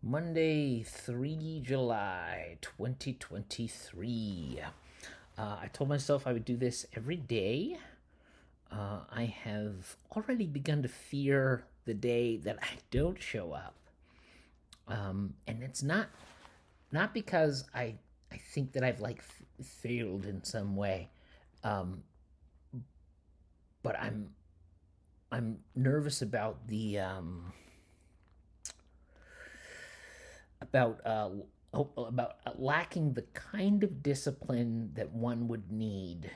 Monday, 3 July 2023. I told myself I would do this every day. I have already begun to fear the day that I don't show up. And it's not because I think that I've failed in some way, um, but I'm nervous about the about about lacking the kind of discipline that one would need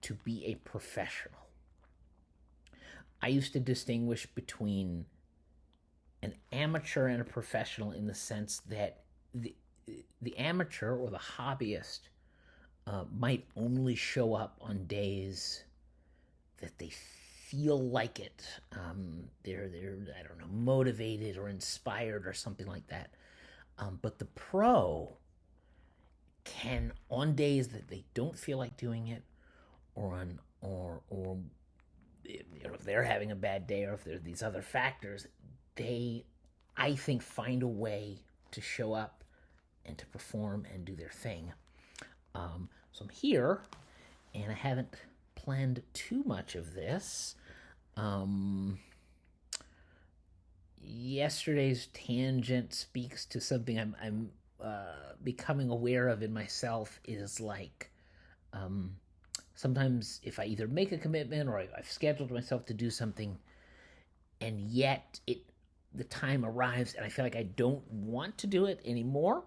to be a professional. I used to distinguish between an amateur and a professional in the sense that the amateur or the hobbyist might only show up on days that they feel like it. They're I don't know, motivated or inspired or something like that. But the pro can, on days that they don't feel like doing it, or on or if they're having a bad day, or if there are these other factors, they, I think, find a way to show up and to perform and do their thing. So I'm here, and I haven't planned too much of this. Yesterday's tangent speaks to something I'm becoming aware of in myself. Is like, um, sometimes if I either make a commitment or I've scheduled myself to do something, and yet the time arrives and I feel like I don't want to do it anymore.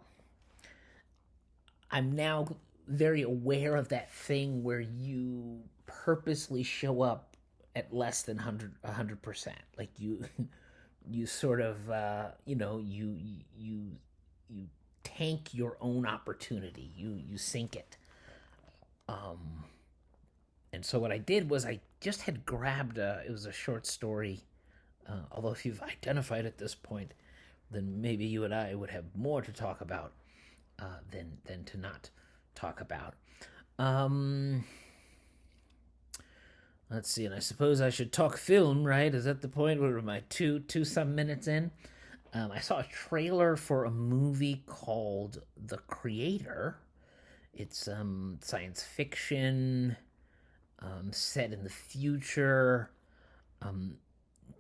I'm now very aware of that thing where you purposely show up at less than 100%. Like you sort of you tank your own opportunity. You sink it. Um, and so what I did was I just had grabbed it was a short story. Although if you've identified at this point, then maybe you and I would have more to talk about than to not talk about. Um, let's see, and I suppose I should talk film, right? Is that the point? Where am I? Two some minutes in. I saw a trailer for a movie called The Creator. It's science fiction, set in the future. Um,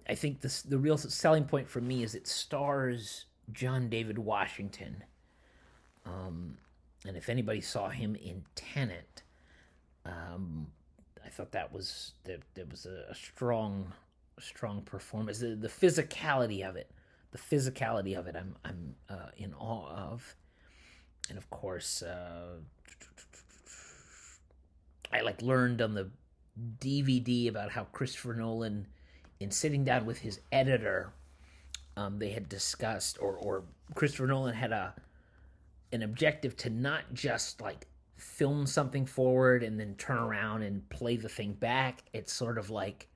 I think the real selling point for me is it stars John David Washington. Um, and if anybody saw him in Tenet, um, I thought that was a strong performance. The physicality of it, I'm in awe of, and of course, I learned on the DVD about how Christopher Nolan, in sitting down with his editor, they had discussed, or Christopher Nolan had an objective to not just film something forward and then turn around and play the thing back. It's sort of like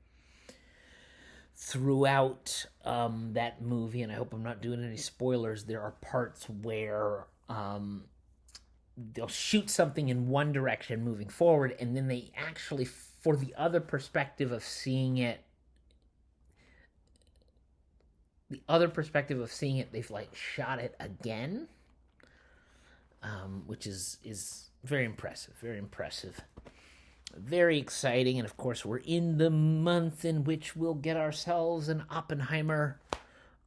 throughout that movie, and I hope I'm not doing any spoilers, there are parts where they'll shoot something in one direction moving forward, and then they actually, for the other perspective of seeing it, they've shot it again, which is very impressive, very exciting. And of course, we're in the month in which we'll get ourselves an Oppenheimer.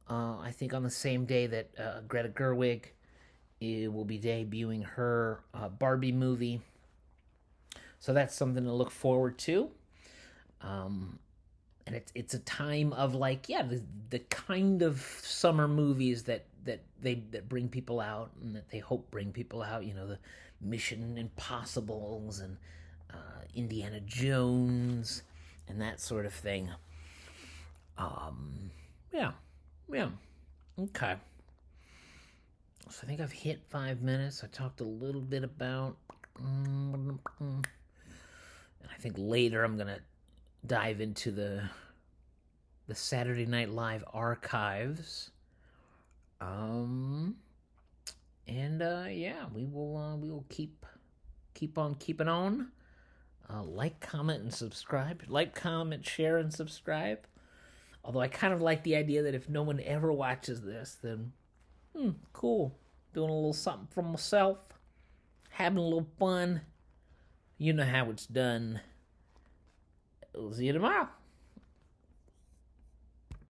I think on the same day that Greta Gerwig will be debuting her Barbie movie. So that's something to look forward to. And it's a time of the kind of summer movies that bring people out, and that they hope bring people out. The Mission Impossibles and Indiana Jones and that sort of thing. Yeah, yeah, okay. So I think I've hit 5 minutes. I talked a little bit about, and I think later I'm gonna dive into the Saturday Night Live archives. And yeah, we will keep on keeping on. Like, comment, and subscribe. Like, comment, share, and subscribe. Although I kind of like the idea that if no one ever watches this, then Cool. Doing a little something for myself. Having a little fun. You know how it's done. We'll see you tomorrow.